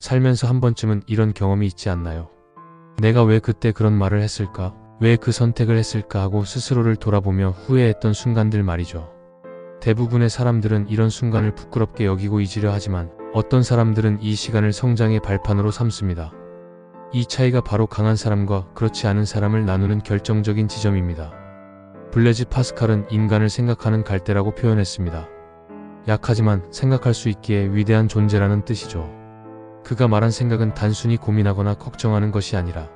살면서 한 번쯤은 이런 경험이 있지 않나요? 내가 왜 그때 그런 말을 했을까? 왜 그 선택을 했을까 하고 스스로를 돌아보며 후회했던 순간들 말이죠. 대부분의 사람들은 이런 순간을 부끄럽게 여기고 잊으려 하지만 어떤 사람들은 이 시간을 성장의 발판으로 삼습니다. 이 차이가 바로 강한 사람과 그렇지 않은 사람을 나누는 결정적인 지점입니다. 블레즈 파스칼은 인간을 생각하는 갈대라고 표현했습니다. 약하지만 생각할 수 있기에 위대한 존재라는 뜻이죠. 그가 말한 생각은 단순히 고민하거나 걱정하는 것이 아니라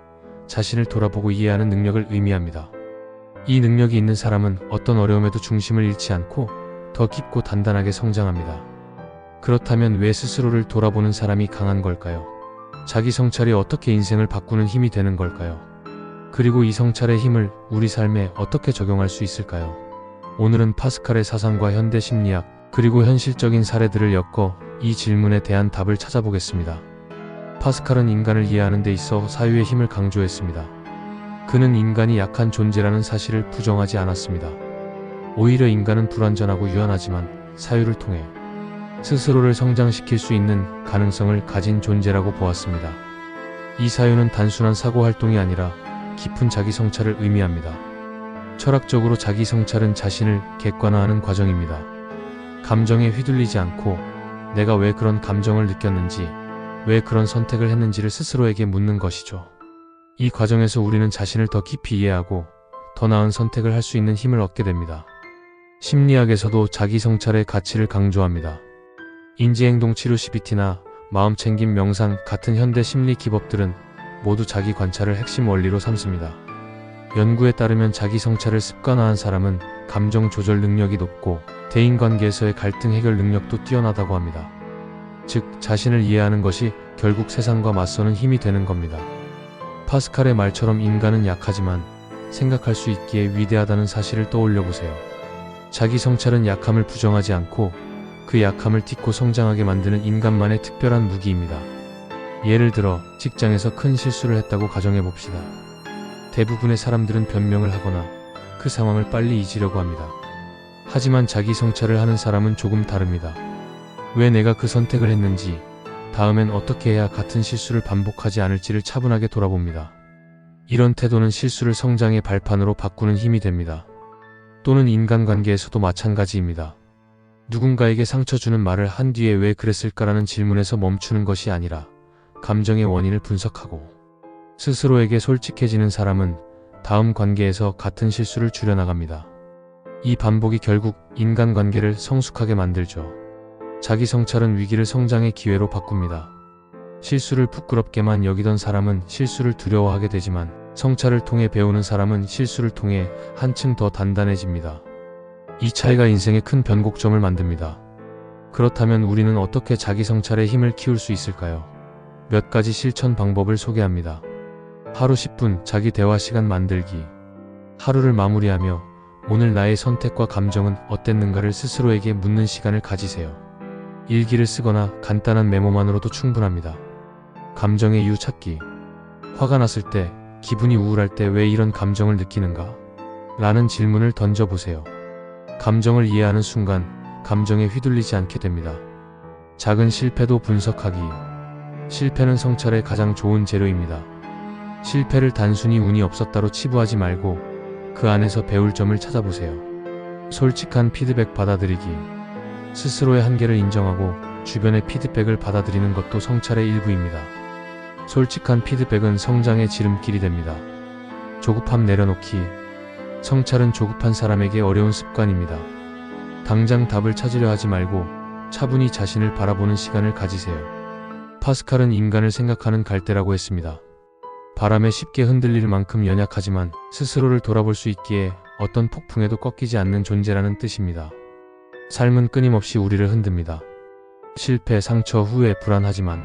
자신을 돌아보고 이해하는 능력을 의미합니다. 이 능력이 있는 사람은 어떤 어려움에도 중심을 잃지 않고 더 깊고 단단하게 성장합니다. 그렇다면 왜 스스로를 돌아보는 사람이 강한 걸까요? 자기 성찰이 어떻게 인생을 바꾸는 힘이 되는 걸까요? 그리고 이 성찰의 힘을 우리 삶에 어떻게 적용할 수 있을까요? 오늘은 파스칼의 사상과 현대 심리학 그리고 현실적인 사례들을 엮어 이 질문에 대한 답을 찾아보겠습니다. 파스칼은 인간을 이해하는 데 있어 사유의 힘을 강조했습니다. 그는 인간이 약한 존재라는 사실을 부정하지 않았습니다. 오히려 인간은 불완전하고 유한하지만 사유를 통해 스스로를 성장시킬 수 있는 가능성을 가진 존재라고 보았습니다. 이 사유는 단순한 사고 활동이 아니라 깊은 자기 성찰을 의미합니다. 철학적으로 자기 성찰은 자신을 객관화하는 과정입니다. 감정에 휘둘리지 않고 내가 왜 그런 감정을 느꼈는지, 왜 그런 선택을 했는지를 스스로에게 묻는 것이죠. 이 과정에서 우리는 자신을 더 깊이 이해하고 더 나은 선택을 할 수 있는 힘을 얻게 됩니다. 심리학에서도 자기 성찰의 가치를 강조합니다. 인지행동치료 CBT나 마음챙김 명상 같은 현대 심리 기법들은 모두 자기 관찰을 핵심 원리로 삼습니다. 연구에 따르면 자기 성찰을 습관화한 사람은 감정 조절 능력이 높고 대인관계에서의 갈등 해결 능력도 뛰어나다고 합니다. 즉, 자신을 이해하는 것이 결국 세상과 맞서는 힘이 되는 겁니다. 파스칼의 말처럼 인간은 약하지만 생각할 수 있기에 위대하다는 사실을 떠올려 보세요. 자기 성찰은 약함을 부정하지 않고 그 약함을 딛고 성장하게 만드는 인간만의 특별한 무기입니다. 예를 들어 직장에서 큰 실수를 했다고 가정해 봅시다. 대부분의 사람들은 변명을 하거나 그 상황을 빨리 잊으려고 합니다. 하지만 자기 성찰을 하는 사람은 조금 다릅니다. 왜 내가 그 선택을 했는지, 다음엔 어떻게 해야 같은 실수를 반복하지 않을지를 차분하게 돌아봅니다. 이런 태도는 실수를 성장의 발판으로 바꾸는 힘이 됩니다. 또는 인간관계에서도 마찬가지입니다. 누군가에게 상처 주는 말을 한 뒤에 왜 그랬을까라는 질문에서 멈추는 것이 아니라 감정의 원인을 분석하고 스스로에게 솔직해지는 사람은 다음 관계에서 같은 실수를 줄여나갑니다. 이 반복이 결국 인간관계를 성숙하게 만들죠. 자기 성찰은 위기를 성장의 기회로 바꿉니다. 실수를 부끄럽게만 여기던 사람은 실수를 두려워하게 되지만 성찰을 통해 배우는 사람은 실수를 통해 한층 더 단단해집니다. 이 차이가 인생의 큰 변곡점을 만듭니다. 그렇다면 우리는 어떻게 자기 성찰의 힘을 키울 수 있을까요? 몇 가지 실천 방법을 소개합니다. 하루 10분 자기 대화 시간 만들기. 하루를 마무리하며 오늘 나의 선택과 감정은 어땠는가를 스스로에게 묻는 시간을 가지세요. 일기를 쓰거나 간단한 메모만으로도 충분합니다. 감정의 이유 찾기. 화가 났을 때, 기분이 우울할 때 왜 이런 감정을 느끼는가? 라는 질문을 던져보세요. 감정을 이해하는 순간 감정에 휘둘리지 않게 됩니다. 작은 실패도 분석하기. 실패는 성찰의 가장 좋은 재료입니다. 실패를 단순히 운이 없었다로 치부하지 말고 그 안에서 배울 점을 찾아보세요. 솔직한 피드백 받아들이기. 스스로의 한계를 인정하고 주변의 피드백을 받아들이는 것도 성찰의 일부입니다. 솔직한 피드백은 성장의 지름길이 됩니다. 조급함 내려놓기. 성찰은 조급한 사람에게 어려운 습관입니다. 당장 답을 찾으려 하지 말고 차분히 자신을 바라보는 시간을 가지세요. 파스칼은 인간을 생각하는 갈대라고 했습니다. 바람에 쉽게 흔들릴 만큼 연약하지만 스스로를 돌아볼 수 있기에 어떤 폭풍에도 꺾이지 않는 존재라는 뜻입니다. 삶은 끊임없이 우리를 흔듭니다. 실패, 상처, 후회, 불안하지만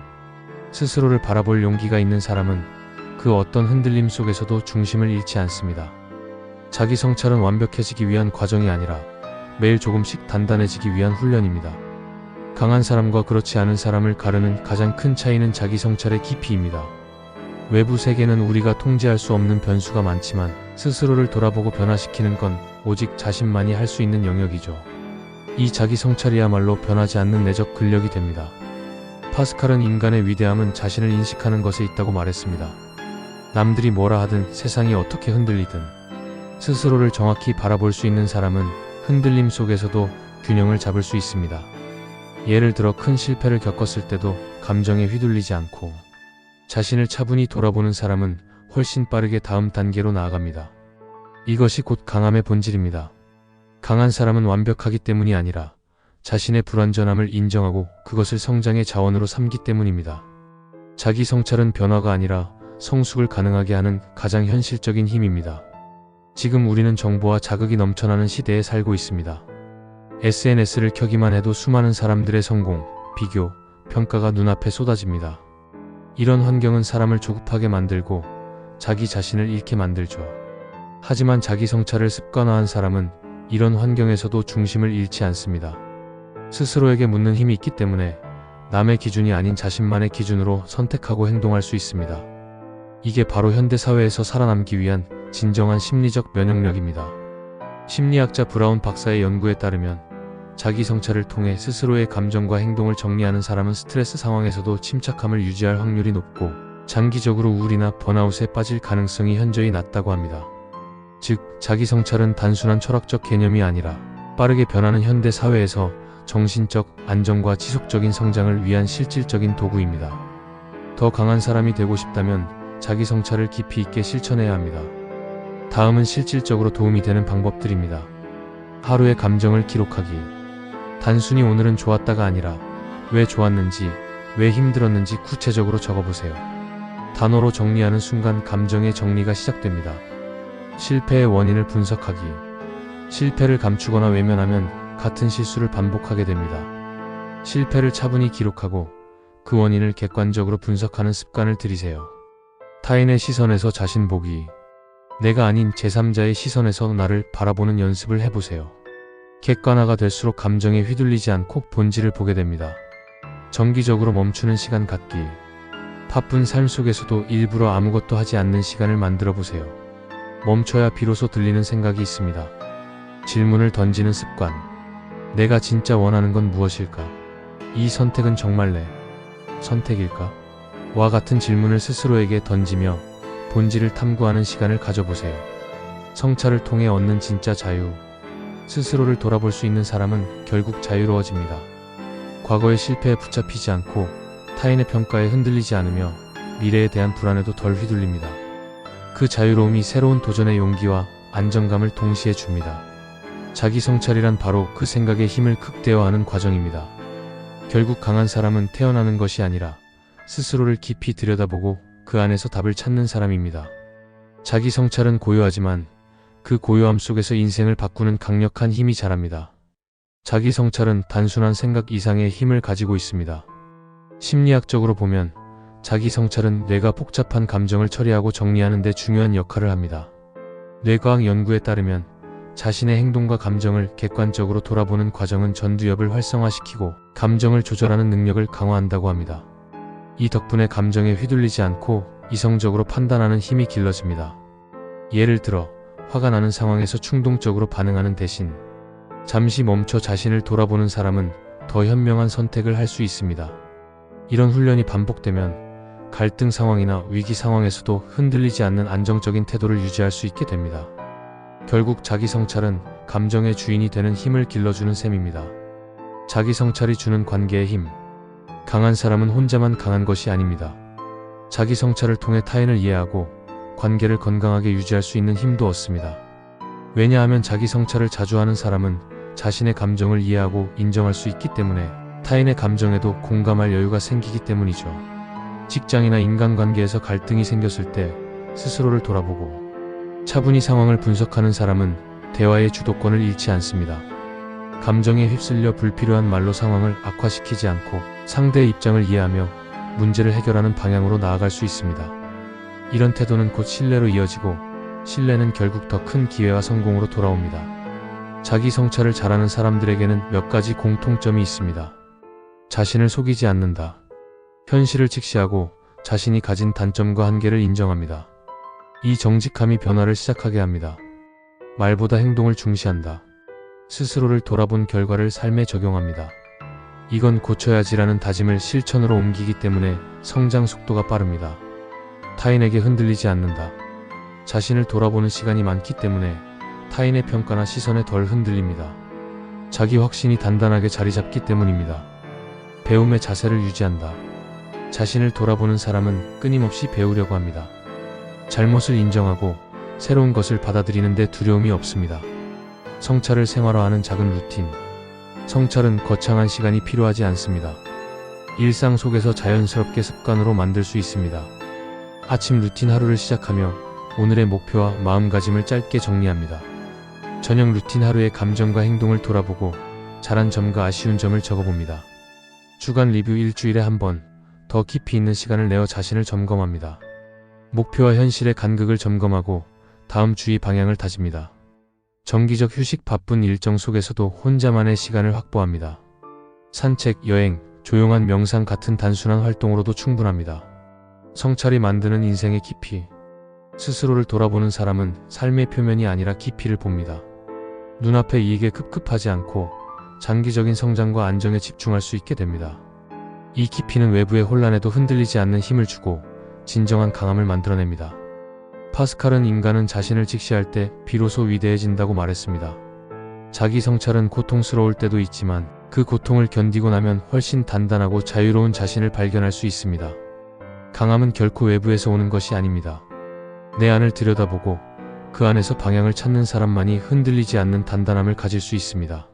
스스로를 바라볼 용기가 있는 사람은 그 어떤 흔들림 속에서도 중심을 잃지 않습니다. 자기 성찰은 완벽해지기 위한 과정이 아니라 매일 조금씩 단단해지기 위한 훈련입니다. 강한 사람과 그렇지 않은 사람을 가르는 가장 큰 차이는 자기 성찰의 깊이입니다. 외부 세계는 우리가 통제할 수 없는 변수가 많지만 스스로를 돌아보고 변화시키는 건 오직 자신만이 할 수 있는 영역이죠. 이 자기 성찰이야말로 변하지 않는 내적 근력이 됩니다. 파스칼은 인간의 위대함은 자신을 인식하는 것에 있다고 말했습니다. 남들이 뭐라 하든 세상이 어떻게 흔들리든 스스로를 정확히 바라볼 수 있는 사람은 흔들림 속에서도 균형을 잡을 수 있습니다. 예를 들어 큰 실패를 겪었을 때도 감정에 휘둘리지 않고 자신을 차분히 돌아보는 사람은 훨씬 빠르게 다음 단계로 나아갑니다. 이것이 곧 강함의 본질입니다. 강한 사람은 완벽하기 때문이 아니라 자신의 불완전함을 인정하고 그것을 성장의 자원으로 삼기 때문입니다. 자기 성찰은 변화가 아니라 성숙을 가능하게 하는 가장 현실적인 힘입니다. 지금 우리는 정보와 자극이 넘쳐나는 시대에 살고 있습니다. SNS를 켜기만 해도 수많은 사람들의 성공, 비교, 평가가 눈앞에 쏟아집니다. 이런 환경은 사람을 조급하게 만들고 자기 자신을 잃게 만들죠. 하지만 자기 성찰을 습관화한 사람은 이런 환경에서도 중심을 잃지 않습니다. 스스로에게 묻는 힘이 있기 때문에 남의 기준이 아닌 자신만의 기준으로 선택하고 행동할 수 있습니다. 이게 바로 현대사회에서 살아남기 위한 진정한 심리적 면역력입니다. 심리학자 브라운 박사의 연구에 따르면 자기 성찰을 통해 스스로의 감정과 행동을 정리하는 사람은 스트레스 상황에서도 침착함을 유지할 확률이 높고 장기적으로 우울이나 번아웃에 빠질 가능성이 현저히 낮다고 합니다. 즉, 자기 성찰은 단순한 철학적 개념이 아니라 빠르게 변하는 현대 사회에서 정신적 안정과 지속적인 성장을 위한 실질적인 도구입니다. 더 강한 사람이 되고 싶다면 자기 성찰을 깊이 있게 실천해야 합니다. 다음은 실질적으로 도움이 되는 방법들입니다. 하루의 감정을 기록하기. 단순히 오늘은 좋았다가 아니라 왜 좋았는지, 왜 힘들었는지 구체적으로 적어보세요. 단어로 정리하는 순간 감정의 정리가 시작됩니다. 실패의 원인을 분석하기. 실패를 감추거나 외면하면 같은 실수를 반복하게 됩니다. 실패를 차분히 기록하고 그 원인을 객관적으로 분석하는 습관을 들이세요. 타인의 시선에서 자신 보기. 내가 아닌 제3자의 시선에서 나를 바라보는 연습을 해보세요. 객관화가 될수록 감정에 휘둘리지 않고 본질을 보게 됩니다. 정기적으로 멈추는 시간 갖기. 바쁜 삶 속에서도 일부러 아무것도 하지 않는 시간을 만들어 보세요. 멈춰야 비로소 들리는 생각이 있습니다. 질문을 던지는 습관. 내가 진짜 원하는 건 무엇일까? 이 선택은 정말 내 선택일까? 와 같은 질문을 스스로에게 던지며 본질을 탐구하는 시간을 가져보세요. 성찰을 통해 얻는 진짜 자유. 스스로를 돌아볼 수 있는 사람은 결국 자유로워집니다. 과거의 실패에 붙잡히지 않고 타인의 평가에 흔들리지 않으며 미래에 대한 불안에도 덜 휘둘립니다. 그 자유로움이 새로운 도전의 용기와 안정감을 동시에 줍니다. 자기 성찰이란 바로 그 생각의 힘을 극대화하는 과정입니다. 결국 강한 사람은 태어나는 것이 아니라 스스로를 깊이 들여다보고 그 안에서 답을 찾는 사람입니다. 자기 성찰은 고요하지만 그 고요함 속에서 인생을 바꾸는 강력한 힘이 자랍니다. 자기 성찰은 단순한 생각 이상의 힘을 가지고 있습니다. 심리학적으로 보면 자기 성찰은 뇌가 복잡한 감정을 처리하고 정리하는 데 중요한 역할을 합니다. 뇌과학 연구에 따르면 자신의 행동과 감정을 객관적으로 돌아보는 과정은 전두엽을 활성화시키고 감정을 조절하는 능력을 강화한다고 합니다. 이 덕분에 감정에 휘둘리지 않고 이성적으로 판단하는 힘이 길러집니다. 예를 들어 화가 나는 상황에서 충동적으로 반응하는 대신 잠시 멈춰 자신을 돌아보는 사람은 더 현명한 선택을 할 수 있습니다. 이런 훈련이 반복되면 갈등 상황이나 위기 상황에서도 흔들리지 않는 안정적인 태도를 유지할 수 있게 됩니다. 결국 자기 성찰은 감정의 주인이 되는 힘을 길러주는 셈입니다. 자기 성찰이 주는 관계의 힘. 강한 사람은 혼자만 강한 것이 아닙니다. 자기 성찰을 통해 타인을 이해하고 관계를 건강하게 유지할 수 있는 힘도 얻습니다. 왜냐하면 자기 성찰을 자주 하는 사람은 자신의 감정을 이해하고 인정할 수 있기 때문에 타인의 감정에도 공감할 여유가 생기기 때문이죠. 직장이나 인간관계에서 갈등이 생겼을 때 스스로를 돌아보고 차분히 상황을 분석하는 사람은 대화의 주도권을 잃지 않습니다. 감정에 휩쓸려 불필요한 말로 상황을 악화시키지 않고 상대의 입장을 이해하며 문제를 해결하는 방향으로 나아갈 수 있습니다. 이런 태도는 곧 신뢰로 이어지고 신뢰는 결국 더 큰 기회와 성공으로 돌아옵니다. 자기 성찰을 잘하는 사람들에게는 몇 가지 공통점이 있습니다. 자신을 속이지 않는다. 현실을 직시하고 자신이 가진 단점과 한계를 인정합니다. 이 정직함이 변화를 시작하게 합니다. 말보다 행동을 중시한다. 스스로를 돌아본 결과를 삶에 적용합니다. 이건 고쳐야지라는 다짐을 실천으로 옮기기 때문에 성장 속도가 빠릅니다. 타인에게 흔들리지 않는다. 자신을 돌아보는 시간이 많기 때문에 타인의 평가나 시선에 덜 흔들립니다. 자기 확신이 단단하게 자리 잡기 때문입니다. 배움의 자세를 유지한다. 자신을 돌아보는 사람은 끊임없이 배우려고 합니다. 잘못을 인정하고 새로운 것을 받아들이는 데 두려움이 없습니다. 성찰을 생활화하는 작은 루틴. 성찰은 거창한 시간이 필요하지 않습니다. 일상 속에서 자연스럽게 습관으로 만들 수 있습니다. 아침 루틴 하루를 시작하며 오늘의 목표와 마음가짐을 짧게 정리합니다. 저녁 루틴 하루의 감정과 행동을 돌아보고 잘한 점과 아쉬운 점을 적어봅니다. 주간 리뷰 일주일에 한 번 더 깊이 있는 시간을 내어 자신을 점검합니다. 목표와 현실의 간극을 점검하고 다음 주의 방향을 다집니다. 정기적 휴식 바쁜 일정 속에서도 혼자만의 시간을 확보합니다. 산책, 여행, 조용한 명상 같은 단순한 활동으로도 충분합니다. 성찰이 만드는 인생의 깊이. 스스로를 돌아보는 사람은 삶의 표면이 아니라 깊이를 봅니다. 눈앞의 이익에 급급하지 않고 장기적인 성장과 안정에 집중할 수 있게 됩니다. 이 깊이는 외부의 혼란에도 흔들리지 않는 힘을 주고 진정한 강함을 만들어냅니다. 파스칼은 인간은 자신을 직시할 때 비로소 위대해진다고 말했습니다. 자기 성찰은 고통스러울 때도 있지만 그 고통을 견디고 나면 훨씬 단단하고 자유로운 자신을 발견할 수 있습니다. 강함은 결코 외부에서 오는 것이 아닙니다. 내 안을 들여다보고 그 안에서 방향을 찾는 사람만이 흔들리지 않는 단단함을 가질 수 있습니다.